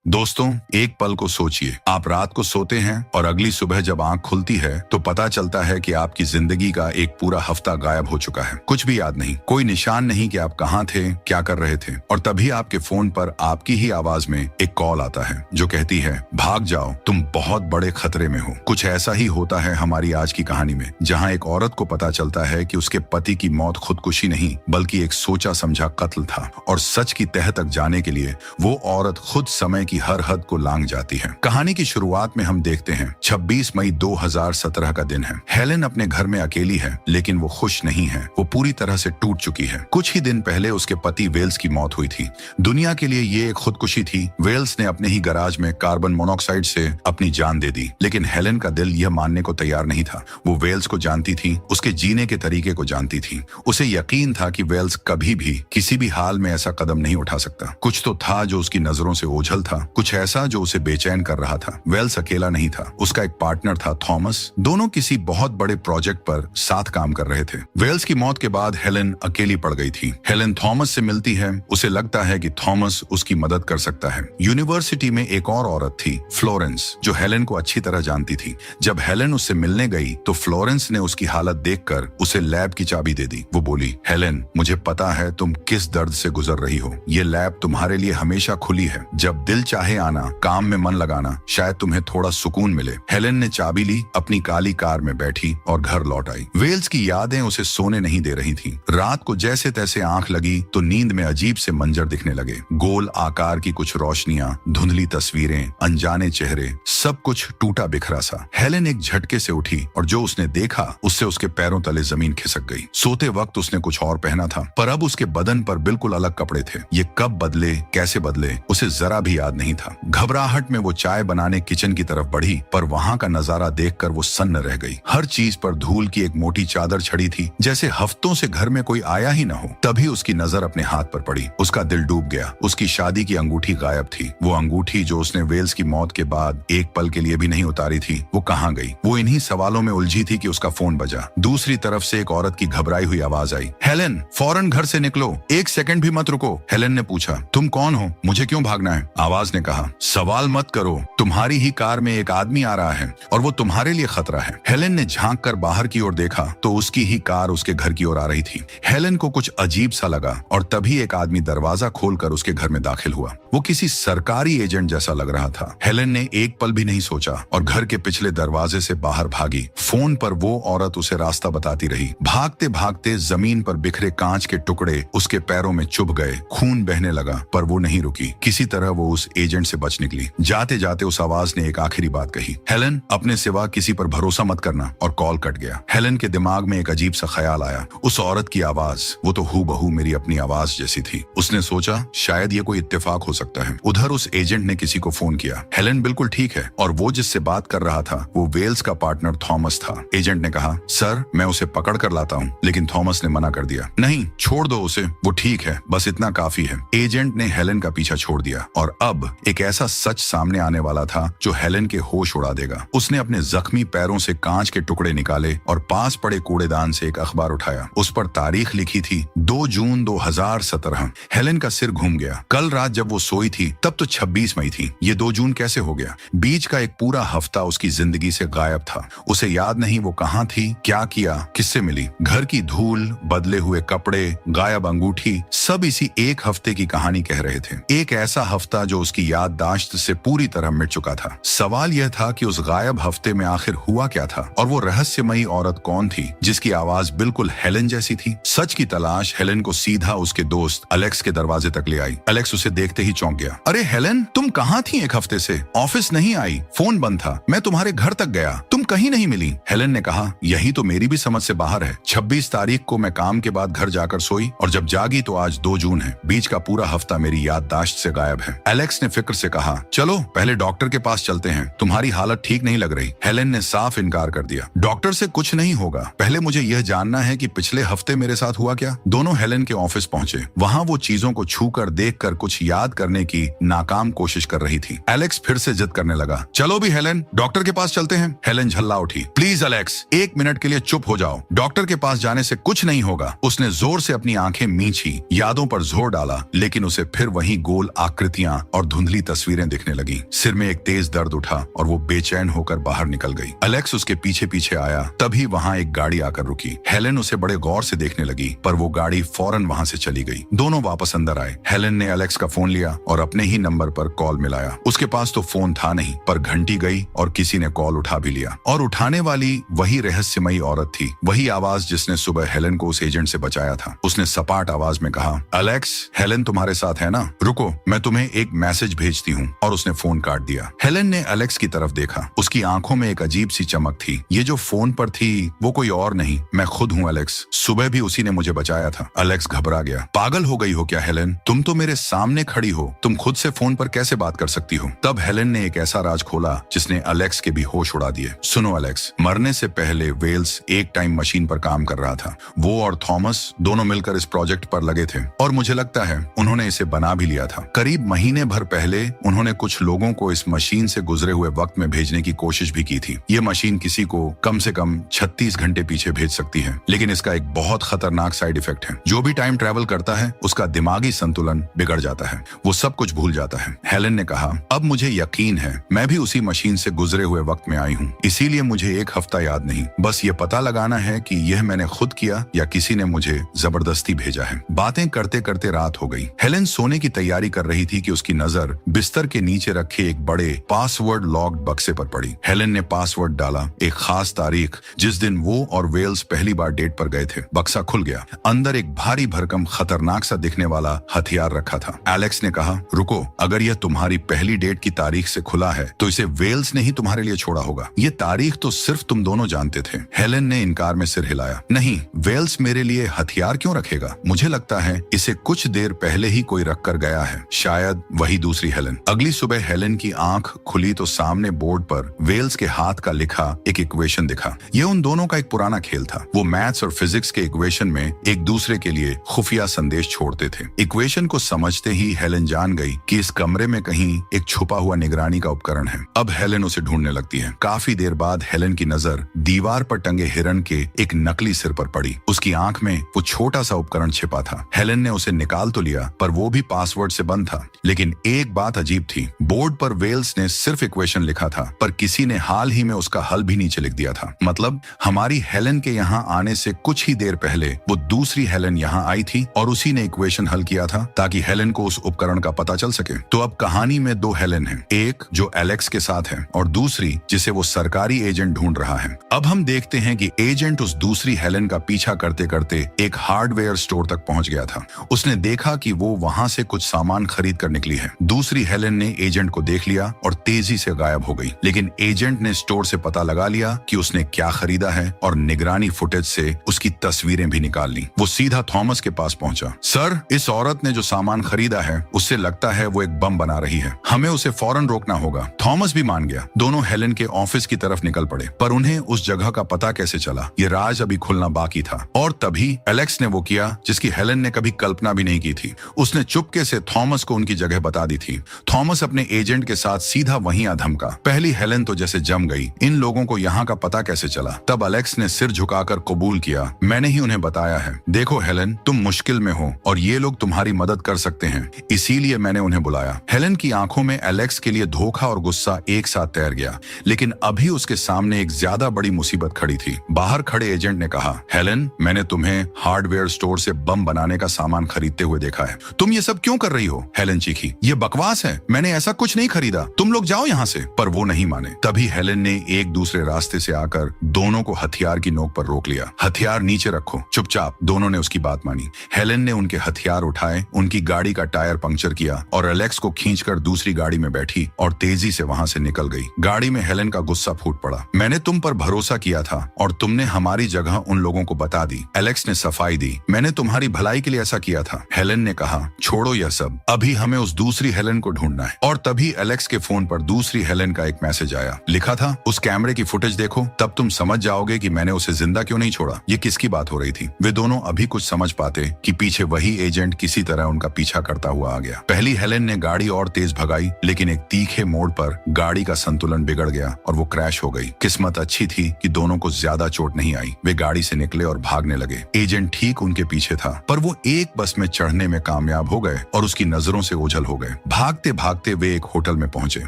दोस्तों, एक पल को सोचिए, आप रात को सोते हैं और अगली सुबह जब आंख खुलती है तो पता चलता है कि आपकी जिंदगी का एक पूरा हफ्ता गायब हो चुका है। कुछ भी याद नहीं, कोई निशान नहीं कि आप कहाँ थे, क्या कर रहे थे। और तभी आपके फोन पर आपकी ही आवाज में एक कॉल आता है जो कहती है, भाग जाओ, तुम बहुत बड़े खतरे में हो। कुछ ऐसा ही होता है हमारी आज की कहानी में, जहाँ एक औरत को पता चलता है कि उसके पति की मौत खुदकुशी नहीं बल्कि एक सोचा समझा कत्ल था। और सच की तह तक जाने के लिए वो औरत खुद समय की हर हद को लांघ जाती है। कहानी की शुरुआत में हम देखते हैं 26 मई 2017 का दिन है। हेलेन अपने घर में अकेली है, लेकिन वो खुश नहीं है। वो पूरी तरह से टूट चुकी है। कुछ ही दिन पहले उसके पति वेल्स की मौत हुई थी। दुनिया के लिए ये एक खुदकुशी थी। वेल्स ने अपने ही गराज में कार्बन मोनोऑक्साइड से अपनी जान दे दी, लेकिन हेलेन का दिल यह मानने को तैयार नहीं था। वो वेल्स को जानती थी, उसके जीने के तरीके को जानती थी। उसे यकीन था कि वेल्स कभी भी किसी भी हाल में ऐसा कदम नहीं उठा सकता। कुछ तो था जो उसकी नजरों से ओझल था, कुछ ऐसा जो उसे बेचैन कर रहा था। वेल्स अकेला नहीं था, उसका एक पार्टनर था, थॉमस। दोनों किसी बहुत बड़े प्रोजेक्ट पर साथ काम कर रहे थे। वेल्स की मौत के बाद हेलेन अकेली पड़ गई थी। हेलेन थॉमस से मिलती है। उसे लगता है कि थॉमस उसकी मदद कर सकता है। यूनिवर्सिटी में एक और औरत थी, फ्लोरेंस, जो हेलेन को अच्छी तरह जानती थी। जब हेलेन उससे मिलने गई तो फ्लोरेंस ने उसकी हालत देखकर उसे लैब की चाबी दे दी। वो बोली, हेलेन, मुझे पता है तुम किस दर्द से गुजर रही हो। ये लैब तुम्हारे लिए हमेशा खुली है। जब दिल चाहे आना, काम में मन लगाना, शायद तुम्हें थोड़ा सुकून मिले। हेलेन ने चाबी ली, अपनी काली कार में बैठी और घर लौट आई। वेल्स की यादें उसे सोने नहीं दे रही थी। रात को जैसे तैसे आंख लगी तो नींद में अजीब से मंजर दिखने लगे। गोल आकार की कुछ रोशनियां, धुंधली तस्वीरें, अनजाने चेहरे, सब कुछ टूटा बिखरा सा। हेलेन एक झटके से उठी और जो उसने देखा उससे उसके पैरों तले जमीन खिसक गई। सोते वक्त उसने कुछ और पहना था, पर अब उसके बदन पर बिल्कुल अलग कपड़े थे। ये कब बदले, कैसे बदले, उसे जरा भी याद नहीं था। घबराहट में वो चाय बनाने किचन की तरफ बढ़ी, पर वहां का नजारा देखकर वो सन्न रह गई। हर चीज पर धूल की एक मोटी चादर छड़ी थी, जैसे हफ्तों से घर में कोई आया ही न हो। तभी उसकी नजर अपने हाथ पर पड़ी। उसका दिल डूब गया। उसकी शादी की अंगूठी गायब थी। वो अंगूठी जो उसने वेल्स की मौत के बाद एक पल के लिए भी नहीं उतारी थी, वो कहाँ गई? वो इन्हीं सवालों में उलझी थी कि उसका फोन बजा। दूसरी तरफ से एक औरत की घबराई हुई आवाज आई, हेलेन, फौरन घर से निकलो, एक सेकंड भी मत रुको। हेलेन ने पूछा, तुम कौन हो? मुझे क्यों भागना है? आवाज ने कहा, सवाल मत करो, तुम्हारी ही कार में एक आदमी आ रहा है और वो तुम्हारे लिए खतरा है। हेलेन ने झांक कर बाहर की ओर देखा तो उसकी ही कार उसके घर की ओर आ रही थी। हेलेन को कुछ अजीब सा लगा और तभी एक आदमी दरवाजा खोलकर उसके घर में दाखिल हुआ। वो किसी सरकारी एजेंट जैसा लग रहा था। हेलेन ने एक पल भी नहीं सोचा और घर के पिछले दरवाजे से बाहर भागी। फोन पर वो औरत उसे रास्ता बताती रही। भागते भागते जमीन पर बिखरे कांच के टुकड़े उसके पैरों में चुभ गए। खून बहने लगा, पर वो नहीं रुकी। किसी तरह वो उस एजेंट से बच निकली। जाते जाते उस आवाज ने एक आखिरी बात कही, हेलेन, अपने सिवा किसी पर भरोसा मत करना। और कॉल कट गया। हेलेन के दिमाग में एक अजीब सा ख्याल आया, उस औरत की आवाज, वो तो हूबहू मेरी अपनी आवाज जैसी थी। उसने सोचा, शायद ये कोई इत्तेफाक हो सकता है। उधर उस एजेंट ने किसी को फोन किया। हेलेन बिल्कुल ठीक है, और वो जिससे बात कर रहा था वो वेल्स का पार्टनर थॉमस था। एजेंट ने कहा, सर, मैं उसे पकड़ कर लाता हूँ। लेकिन थॉमस ने मना कर दिया, नहीं, छोड़ दो उसे, वो ठीक है, बस इतना काफी है। एजेंट ने हेलेन का पीछा छोड़ दिया और अब एक ऐसा सच सामने आने वाला था जो हेलेन के होश उड़ा देगा। उसने अपने जख्मी पैरों से कांच के टुकड़े निकाले और पास पड़े कूड़ेदान से एक अखबार उठाया। उस पर तारीख लिखी थी 2 जून 2017। हेलेन का सिर घूम गया। कल रात जब वो सोई थी तब तो 26 मई थी। ये 2 जून कैसे हो गया? बीच का एक पूरा हफ्ता उसकी जिंदगी से गायब था। उसे याद नहीं वो कहाँ थी, क्या किया, किससे मिली। घर की धूल, बदले हुए कपड़े, गायब अंगूठी, सब इसी एक हफ्ते की कहानी कह रहे थे। एक ऐसा हफ्ता जो उसकी याददाश्त से पूरी तरह मिट चुका था। सवाल यह था कि उस गायब हफ्ते में आखिर हुआ क्या था, और वो रहस्यमयी औरत कौन थी जिसकी आवाज बिल्कुल हेलेन जैसी थी। सच की तलाश हेलेन को सीधा उसके दोस्त अलेक्स के दरवाजे तक ले आई। अलेक्स उसे देखते ही चौंक गया। अरे हेलेन, तुम कहाँ थी एक हफ्ते से? ऑफिस नहीं आई, फोन बंद था, मैं तुम्हारे घर तक गया, तुम कहीं नहीं मिली। हेलेन ने कहा, यही तो मेरी भी समझ से बाहर है। 26 तारीख को मैं काम के बाद घर जाकर सोई और जब जागी तो आज 2 जून है। बीच का पूरा हफ्ता मेरी याददाश्त से गायब है। एलेक्स ने फिक्र से कहा, चलो पहले डॉक्टर के पास चलते हैं, तुम्हारी हालत ठीक नहीं लग रही। हेलेन ने साफ इनकार कर दिया, डॉक्टर से कुछ नहीं होगा, पहले मुझे यह जानना है कि पिछले हफ्ते मेरे साथ हुआ क्या। दोनों हेलेन के ऑफिस पहुंचे। वहां वो चीजों को छूकर देखकर कुछ याद करने की नाकाम कोशिश कर रही थी। एलेक्स फिर से जिद करने लगा, चलो भी हेलेन, डॉक्टर के पास चलते हैं। हेलेन झल्ला उठी, प्लीज एलेक्स, 1 मिनट के लिए चुप हो जाओ, डॉक्टर के पास जाने से कुछ नहीं होगा। उसने जोर से अपनी आंखें मींची, यादों पर जोर डाला, लेकिन उसे फिर वही गोल आकृतियां और धुंधली तस्वीरें दिखने लगी। सिर में एक तेज दर्द उठा और वो बेचैन होकर बाहर निकल गई। एलेक्स उसके पीछे पीछे आया, तभी वहाँ एक गाड़ी आकर रुकी। हेलेन उसे बड़े गौर से देखने लगी, पर वो गाड़ी फौरन वहाँ से चली गई। दोनों वापस अंदर आए। हेलेन ने एलेक्स का फोन लिया और अपने ही नंबर पर कॉल मिलाया। उसके पास तो फोन था नहीं, पर घंटी गई और किसी ने कॉल उठा भी लिया। और उठाने वाली वही रहस्यमयी औरत थी, वही आवाज जिसने सुबह हेलेन को उस एजेंट से बचाया था। उसने सपाट आवाज में कहा, एलेक्स, हेलेन तुम्हारे साथ है ना? रुको, मैं तुम्हें एक मैसेज भेजती हूँ। और उसने फोन काट दिया। हेलेन ने एलेक्स की तरफ देखा। उसकी आंखों में एक अजीब सी चमक थी। ये जो फोन पर थी वो कोई और नहीं, मैं खुद हूँ एलेक्स। सुबह भी उसी ने मुझे बचाया था। एलेक्स घबरा गया। पागल हो गई हो क्या हेलेन? तुम तो मेरे सामने खड़ी हो, तुम खुद से फोन पर कैसे बात कर सकती हो? तब हेलेन ने एक ऐसा राज खोला जिसने एलेक्स के भी होश उड़ा दिए। सुनो एलेक्स, मरने से पहले वेल्स एक टाइम मशीन पर काम कर रहा था। वो और थॉमस दोनों मिलकर इस प्रोजेक्ट पर लगे थे और मुझे लगता है उन्होंने इसे बना भी लिया था। करीब महीने भर पहले उन्होंने कुछ लोगों को इस मशीन से गुजरे हुए वक्त में भेजने की कोशिश भी की थी। ये मशीन किसी को कम से कम 36 घंटे पीछे भेज सकती है, लेकिन इसका एक बहुत खतरनाक साइड इफेक्ट है। जो भी टाइम ट्रेवल करता है उसका दिमागी संतुलन बिगड़ जाता है, वो सब कुछ भूल जाता है। हेलेन ने कहा, अब मुझे यकीन है मैं भी उसी मशीन से गुजरे हुए वक्त में आई हूँ, इसीलिए मुझे एक हफ्ता याद नहीं। बस ये पता लगाना है कि यह मैंने खुद किया या किसी ने मुझे जबरदस्ती भेजा है। बातें करते करते रात हो गई। हेलेन सोने की तैयारी कर रही थी कि उसकी नजर बिस्तर के नीचे रखे एक बड़े पासवर्ड लॉक्ड बक्से पर पड़ी। हेलेन ने पासवर्ड डाला, एक खास तारीख जिस दिन वो और वेल्स पहली बार डेट पर गए थे। बक्सा खुल गया। अंदर एक भारी भरकम खतरनाक सा दिखने वाला हथियार रखा था। एलेक्स ने कहा, रुको, अगर यह तुम्हारी पहली डेट की तारीख से खुला है तो इसे वेल्स ने ही तुम्हारे लिए छोड़ा होगा। ये तारीख तो सिर्फ तुम दोनों जानते थे। हेलेन ने इनकार में सिर हिलाया। नहीं, वेल्स मेरे लिए हथियार क्यों रखेगा? मुझे लगता है इसे कुछ देर पहले ही कोई रख कर गया है, शायद वही दूसरी हेलेन। अगली सुबह हेलेन की आंख खुली तो सामने बोर्ड पर वेल्स के हाथ का लिखा एक इक्वेशन दिखा। यह उन दोनों का एक पुराना खेल था। वो मैथ्स और फिजिक्स के इक्वेशन में एक दूसरे के लिए खुफिया संदेश छोड़ते थे। इक्वेशन को समझते ही हेलेन जान गई कि इस कमरे में कहीं एक छुपा हुआ निगरानी का उपकरण है। अब हेलेन उसे ढूंढने लगती है। काफी देर बाद हेलेन की नजर दीवार पर टंगे हिरन के एक नकली सिर पर पड़ी। उसकी आंख में वो छोटा सा उपकरण छिपा था। हेलेन ने उसे निकाल तो लिया, पर वो भी पासवर्ड से बंद था। लेकिन एक बात अजीब थी, बोर्ड पर वेल्स ने सिर्फ इक्वेशन लिखा था, पर किसी ने हाल ही में उसका हल भी नीचे लिख दिया था। मतलब हमारी हेलेन के यहाँ आने से कुछ ही देर पहले वो दूसरी हेलेन यहाँ आई थी और उसी ने इक्वेशन हल किया था ताकि हेलेन को उस उपकरण का पता चल सके। तो अब कहानी में दो हेलेन हैं, एक जो एलेक्स के साथ है और दूसरी जिसे वो सरकारी एजेंट ढूंढ रहा है। अब हम देखते हैं कि एजेंट उस दूसरी हेलेन का पीछा करते करते एक हार्डवेयर स्टोर तक पहुंच गया था। उसने देखा कि वो वहां से कुछ सामान खरीद कर निकली है। दूसरी हेलेन ने एजेंट को देख लिया और तेजी से गायब हो गई। लेकिन एजेंट ने स्टोर से पता लगा लिया कि उसने क्या खरीदा है और निगरानी फुटेज से उसकी तस्वीरें भी निकाल ली। वो सीधा थॉमस के पास पहुंचा। सर, इस औरत ने जो सामान खरीदा है उससे लगता है वो एक बम बना रही है, हमें उसे फौरन रोकना होगा। थॉमस भी मान गया। दोनों हेलेन के ऑफिस की तरफ निकल पड़े, पर उन्हें उस जगह का पता कैसे चला, ये राज अभी खुलना बाकी था। और तभी एलेक्स ने वो किया जिसकी हेलेन ने कभी कल्पना भी नहीं की थी। उसने चुपके से थॉमस को उनकी जगह बता दी थी। थॉमस अपने एजेंट के साथ सीधा वहीं आ धमका। पहली हेलेन तो जैसे जम गई, इन लोगों को यहाँ का पता कैसे चला? तब एलेक्स ने सिर झुकाकर कबूल किया, मैंने ही उन्हें बताया है। देखो हेलेन, तुम मुश्किल में हो और ये लोग तुम्हारी मदद कर सकते हैं, इसीलिए मैंने उन्हें बुलाया। हेलेन की आंखों में एलेक्स के लिए धोखा और गुस्सा एक साथ तैर गया, लेकिन अभी उसके सामने एक ज्यादा बड़ी मुसीबत खड़ी थी। बाहर खड़े एजेंट ने कहा, हेलेन, मैंने तुम्हें हार्डवेयर स्टोर से बम बनाने का सामान खरीदते हुए देखा है। तुम ये सब क्यों कर रही हो? हेलेन चीखी, ये बकवास है, मैंने ऐसा कुछ नहीं खरीदा, तुम लोग जाओ यहाँ से। पर वो नहीं माने। तभी हेलेन ने एक दूसरे रास्ते से आकर दोनों को हथियार की नोक पर रोक लिया। हथियार नीचे रखो, चुपचाप। दोनों ने उसकी बात मानी। हेलेन ने उनके हथियार उठाए, उनकी गाड़ी का टायर पंक्चर किया और एलेक्स को खींचकर दूसरी गाड़ी में बैठी और तेजी से वहां से निकल गई। गाड़ी में हेलेन का गुस्सा फूट पड़ा। मैंने तुम पर भरोसा किया था और तुमने हमारी जगह उन लोगों को बता दी। एलेक्स ने सफाई दी, मैंने तुम्हारी भलाई के लिए ऐसा किया था। हेलेन ने कहा, छोड़ो यह सब, अभी हमें उस दूसरी हेलेन को ढूंढना है। और तभी एलेक्स के फोन पर दूसरी हेलेन का एक मैसेज आया। लिखा था, उस कैमरे की फुटेज देखो, तब तुम समझ जाओगे कि मैंने उसे जिंदा क्यों नहीं छोड़ा। ये किसकी बात हो रही थी? वे दोनों अभी कुछ समझ पाते कि पीछे वही एजेंट किसी तरह उनका पीछा करता हुआ आ गया। पहली हेलेन ने गाड़ी और तेज भगाई, लेकिन एक तीखे मोड़ पर गाड़ी का संतुलन बिगड़ गया और वो क्रैश हो गई। किस्मत अच्छी थी कि दोनों को ज्यादा चोट नहीं आई। वे गाड़ी से निकले और भागने लगे। एजेंट ठीक उनके पीछे था, पर वो एक बस में चढ़ने में कामयाब हो गए और उसकी नजरों से ओझल हो गए। भागते भागते वे एक होटल में पहुंचे।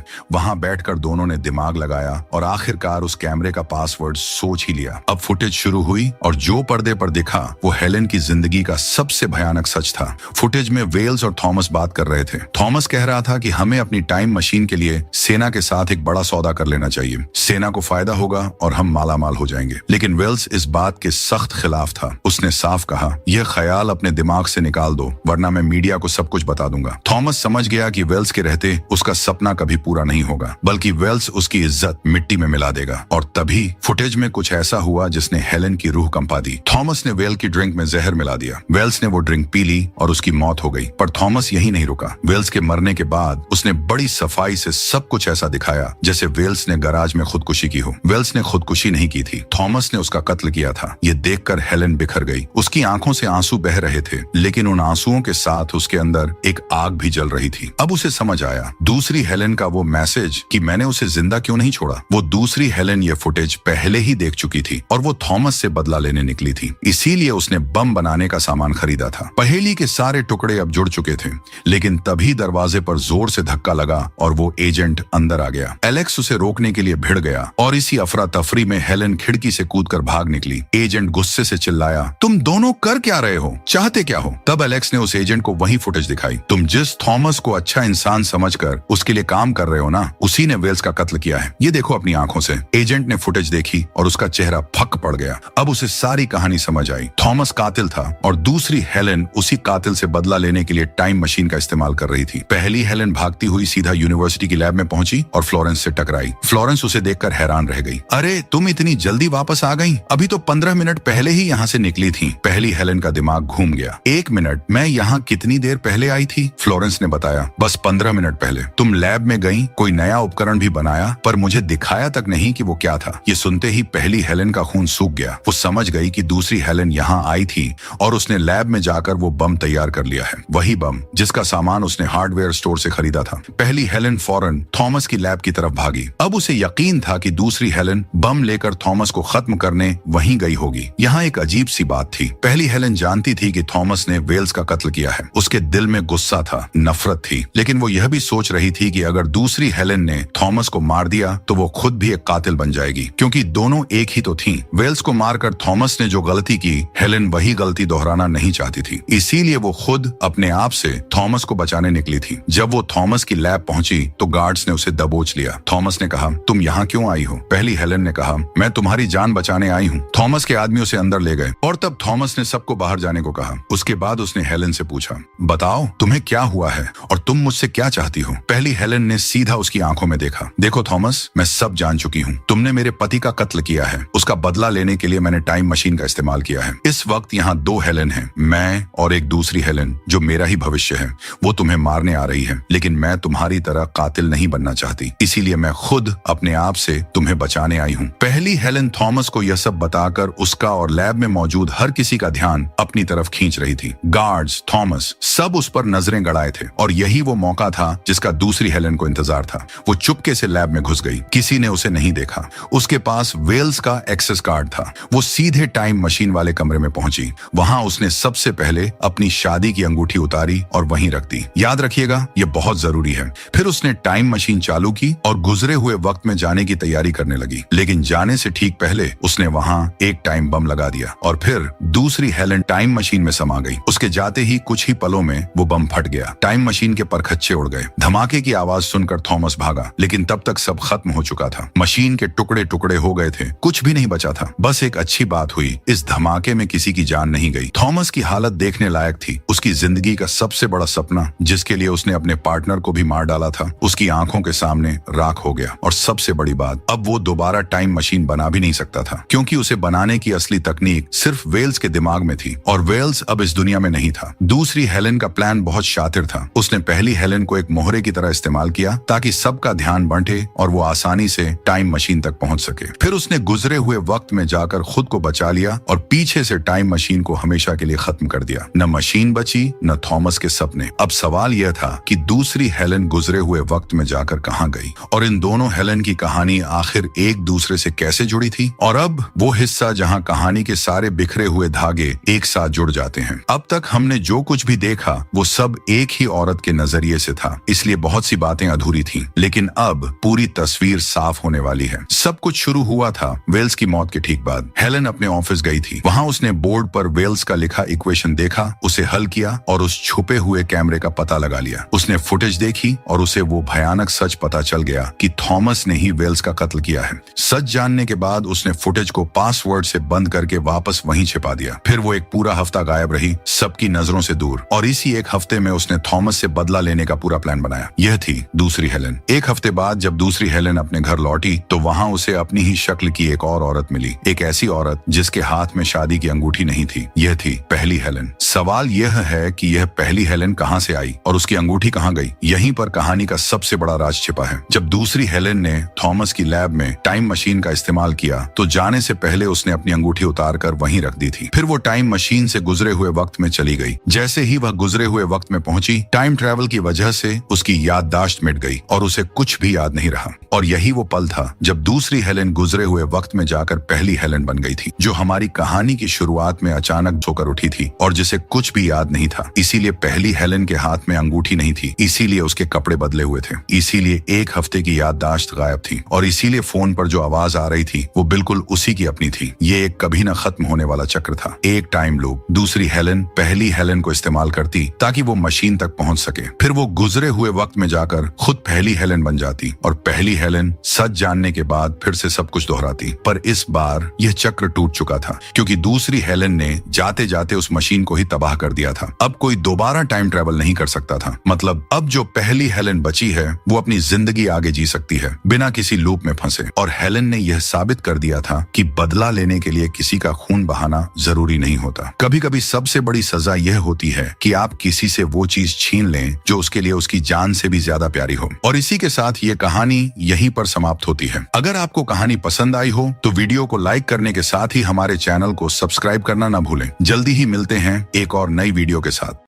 वहां बैठकर दोनों ने दिमाग लगाया और आखिरकार उस कैमरे का पासवर्ड सोच ही लिया। अब फुटेज शुरू हुई और जो पर्दे पर दिखा वो हेलेन की जिंदगी का सबसे भयानक सच था। फुटेज में वेल्स और थॉमस बात कर रहे थे। थॉमस कह रहा था कि हमें अपनी टाइम मशीन के लिए सेना के साथ एक बड़ा सौदा कर लेना चाहिए। सेना को फायदा होगा और हम मालामाल हो जाएंगे। लेकिन वेल्स इस बात के सख्त खिलाफ था। उसने साफ कहा, यह ख्याल अपने दिमाग से निकाल दो वरना मैं मीडिया को सब कुछ बता दूंगा। थॉमस समझ गया कि वेल्स के रहते उसका सपना कभी पूरा नहीं होगा, बल्कि वेल्स उसकी इज्जत मिट्टी में मिला देगा। और तभी फुटेज में कुछ ऐसा हुआ जिसने हेलेन की रूह कंपा दी। थॉमस ने वेल की ड्रिंक में जहर मिला दिया। वेल्स ने वो ड्रिंक पी ली और उसकी मौत हो गई। पर थॉमस यही नहीं रुका। वेल्स के मरने के बाद उसने बड़ी सफाई से सब कुछ ऐसा दिखाया जैसे वेल्स ने गराज में खुदकुशी की हो। वेल्स ने खुदकुशी नहीं की थी, थॉमस ने उसका कत्ल किया था। ये देखकर हेलेन बिखर गई। उसकी आंखों से आंसू बह रहे थे, लेकिन उन आंसुओं के साथ उसके अंदर एक आग भी जल रही थी। अब उसे समझ आया दूसरी हेलेन का वो मैसेज कि मैंने उसे जिंदा क्यों नहीं छोड़ा। वो दूसरी हेलेन ये फुटेज पहले ही देख चुकी थी और वो थॉमस से बदला लेने निकली थी। इसीलिए उसने बम बनाने का सामान खरीदा था। पहेली के सारे टुकड़े अब जुड़ चुके थे, लेकिन तभी दरवाजे पर जोर से धक्का लगा और वो एजेंट अंदर आ गया। एलेक्स उसे रोकने के लिए भिड़ गया और इसी अफरा तफरी में हेलेन खिड़की से कूदकर भाग निकली। एजेंट गुस्से से चिल्लाया, तुम दोनों कर क्या रहे हो, चाहते क्या हो? तब एलेक्स ने उस एजेंट को वही फुटेज दिखाई। तुम जिस थॉमस को अच्छा इंसान समझकर उसके लिए काम कर रहे हो ना, उसी ने वेल्स का कत्ल किया है। ये देखो अपनी आंखों से। एजेंट ने फुटेज देखी और उसका चेहरा फक पड़ गया। अब उसे सारी कहानी समझ आई। थॉमस कातिल था और दूसरी हेलेन उसी कातिल से बदला लेने के लिए टाइम मशीन का इस्तेमाल कर रही थी। पहली हेलेन भागती हुई सीधा यूनिवर्सिटी की लैब में पहुंची और फ्लोरेंस से टकराई। फ्लोरेंस उसे देखकर हैरान रह गई। अरे तुम इतनी जल्दी वापस आ गई? अभी तो 15 मिनट पहले ही यहाँ से निकली थी। पहली हेलेन का दिमाग घूम गया। 1 मिनट, मैं यहाँ कितनी देर पहले आई थी? फ्लोरेंस ने बताया, बस 15 मिनट पहले। तुम लैब में गई, कोई नया उपकरण भी बनाया, पर मुझे दिखाया तक नहीं कि वो क्या था। ये सुनते ही पहली हेलेन का खून सूख गया। वो समझ गई कि दूसरी हेलेन यहाँ आई थी और उसने लैब में जाकर वो बम तैयार कर लिया है। वही बम जिसका सामान उसने हार्डवेयर स्टोर से खरीदा था। पहली हेलेन फौरन थॉमस की लैब की तरफ भागी। अब उसे यकीन था कि दूसरी हेलेन बम लेकर थॉमस को खत्म करने वहीं गई होगी। यहाँ एक अजीब सी बात थी। पहली हेलेन जानती थी कि थॉमस ने वेल्स का कत्ल किया है। उसके दिल में गुस्सा था, नफरत थी, लेकिन वो यह भी सोच रही थी कि अगर दूसरी हेलेन ने थॉमस को मार दिया तो वो खुद भी एक कातिल बन जाएगी, क्योंकि दोनों एक ही तो थीं। वेल्स को मारकर थॉमस ने जो गलती की, हेलेन वही गलती दोहराना नहीं चाहती थी। इसीलिए वो खुद अपने आप से थॉमस को बचाने निकली थी। जब वो थॉमस की लैब पहुंची तो गार्ड्स ने उसे दबोच लिया। थॉमस ने कहा, तुम यहाँ क्यों आई हो? पहली हेलेन ने कहा, मैं तुम्हारी जान बचाने आई हूँ। थॉमस के आदमी उसे अंदर ले गए और तब थॉमस ने सबको बाहर जाने को कहा। उसके बाद उसने हेलेन से पूछा, बताओ तुम्हें क्या हुआ है और तुम मुझसे क्या चाहती हो? पहली हेलेन ने सीधा उसकी आंखों में देखा। देखो थॉमस, मैं सब जान चुकी हूँ। तुमने मेरे पति का कत्ल किया है। उसका बदला लेने के लिए मैंने टाइम मशीन का इस्तेमाल किया है। इस वक्त यहाँ 2 हेलेन हैं, मैं और एक दूसरी हेलेन जो मेरा ही भविष्य है। वो तुम्हें मारने आ रही है, लेकिन मैं तुम्हारी तरह कातिल नहीं बनना चाहती, इसीलिए मैं खुद अपने आप से तुम्हें बचाने आई हूँ। पहली हेलेन थॉमस को यह सब बताकर उसका और लैब में मौजूद हर किसी का ध्यान अपनी तरफ खींच रही थी। गार्ड्स, थॉमस, सब उस पर नजरें गड़ाए थे और यही वो मौका था जिसका दूसरी हेलेन को इंतजार था। वो चुपके से लैब में घुस गई। किसी ने उसे नहीं देखा। उसके पास वेल्स का एक्सेस कार्ड था। वो सीधे टाइम मशीन वाले कमरे में पहुंची। वहां उसने सबसे पहले अपनी शादी की अंगूठी उतारी और वहीं रख दी। याद रखिएगा, ये बहुत जरूरी है। फिर उसने टाइम मशीन चालू की और गुजरे हुए वक्त में जाने की तैयारी करने लगी, लेकिन जाने से ठीक पहले उसने वहां एक टाइम बम लगा दिया और फिर दूसरी हेलेन टाइम मशीन में समा गई। उसके जाते ही कुछ ही पलों में वो बम फट गया। टाइम मशीन के परखच्चे उड़ गए। धमाके की आवाज सुनकर थॉमस भागा, लेकिन तब तक सब खत्म हो चुका था। मशीन के टुकड़े टुकड़े हो गए थे, कुछ भी नहीं बचा था। बस एक अच्छी बात हुई, इस धमाके में किसी की जान नहीं गई। थॉमस की हालत देखने लायक थी। उसकी जिंदगी का सबसे बड़ा सपना, जिसके लिए उसने अपने पार्टनर को भी मार डाला था, उसकी आंखों के सामने राख हो गया। और सबसे बड़ी बात, अब वो दोबारा टाइम मशीन बना भी नहीं सकता था, क्योंकि उसे बनाने की असली तकनीक सिर्फ वेल्स के दिमाग में थी और वेल्स अब इस दुनिया में नहीं था। दूसरी हेलेन का प्लान बहुत शातिर था। उसने पहली हेलेन को एक मोहरे की तरह इस्तेमाल किया ताकि सबका ध्यान बंटे और वो आसानी से टाइम मशीन तक पहुंच सके। फिर उसने गुजरे हुए वक्त में जाकर खुद को बचा लिया और पीछे से टाइम मशीन को हमेशा के लिए खत्म कर दिया। न मशीन बची, न थॉमस के सपने। अब सवाल यह था कि दूसरी हेलेन गुजरे हुए वक्त में जाकर कहां गई और इन दोनों हेलेन की कहानी आखिर एक दूसरे से कैसे जुड़ी थी। और अब वो हिस्सा जहां कहानी के सारे बिखरे हुए धागे एक साथ जुड़ जाते हैं। अब तक हमने जो कुछ भी देखा वो सब एक ही औरत के नजरिए से था, इसलिए बहुत सी बातें अधूरी थीं। लेकिन अब पूरी तस्वीर साफ होने वाली है। सब कुछ शुरू हुआ था वेल्स की मौत के ठीक बाद। हेलेन अपने ऑफिस गई थी। वहां उसने बोर्ड पर वेल्स का लिखा इक्वेशन देखा, उसे हल किया और उस छुपे हुए कैमरे का पता लगा लिया। उसने फुटेज देखी और उसे वो भयानक सच पता चल गया कि थॉमस ने ही वेल्स का कत्ल किया है। सच जानने के बाद उसने फुटेज को पासवर्ड से बंद करके वापस वहीं छिपा दिया। फिर वो एक पूरा हफ्ता गायब रही, सबकी नजरों से दूर, और इसी एक हफ्ते में उसने थॉमस से बदला लेने का पूरा प्लान बनाया। यह थी दूसरी हेलेन। एक हफ्ते बाद जब दूसरी हेलेन अपने घर लौटी तो वहां उसे अपनी ही शक्ल की एक और औरत मिली, एक ऐसी औरत जिसके हाथ में शादी की अंगूठी नहीं थी। यह थी पहली हेलेन। सवाल यह है कि यह पहली हेलेन कहां से आई और उसकी अंगूठी कहां गई? यहीं पर कहानी का सबसे बड़ा राज छिपा है। जब दूसरी हेलेन ने थॉमस की लैब में टाइम मशीन का इस्तेमाल किया तो जाने से पहले उसने अपनी अंगूठी उतार कर वहीं रख दी थी। फिर वो टाइम मशीन से गुजरे हुए वक्त में चली गई। जैसे ही वह गुजरे हुए वक्त में पहुंची, टाइम ट्रेवल की वजह से उसकी याददाश्त मिट गई और उसे कुछ भी याद नहीं रहा। और यही वो पल था जब दूसरी हेलेन गुजरे हुए वक्त में जाकर पहली हेलेन बन गई थी, जो हमारी कहानी की शुरुआत में अचानक सोकर उठी थी और जिसे कुछ भी याद नहीं था। इसीलिए पहली हेलेन के हाथ में अंगूठी नहीं थी, इसीलिए उसके कपड़े बदले हुए थे, इसीलिए एक हफ्ते की याददाश्त गायब थी, और इसीलिए फोन पर जो आवाज आ रही थी वो बिल्कुल उसी की अपनी थी। ये एक कभी न खत्म होने वाला चक्र था, एक टाइम लूप। दूसरी हेलेन पहली हेलेन को इस्तेमाल करती ताकि वो मशीन तक पहुंच सके। फिर वो गुजरे हुए वक्त में जाकर खुद पहली हेलेन बन जाती और पहली हेलेन सच जानने के बाद फिर से सब कुछ दोहराती। पर इस बार यह चक्र टूट चुका था, क्योंकि दूसरी हेलेन ने जाते जाते उस मशीन को ही तबाह कर दिया था। अब कोई दोबारा टाइम ट्रेवल नहीं कर सकता था। मतलब अब जो पहली हेलेन बची है वो अपनी जिंदगी आगे जी सकती है बिना किसी लूप में फंसे। और हेलेन ने यह साबित कर दिया था कि बदला लेने के लिए किसी का खून बहाना जरूरी नहीं होता। कभी कभी सबसे बड़ी सजा यह होती है कि आप किसी से वो चीज छीन लें जो उसके लिए उसकी जान से भी ज्यादा प्यारी हो। और इसी के साथ ये कहानी यहीं पर समाप्त होती है। अगर आपको कहानी पसंद आई हो तो वीडियो को लाइक करने के साथ ही हमारे चैनल को सब्सक्राइब करना ना भूलें। जल्दी ही मिलते हैं एक और नई वीडियो के साथ।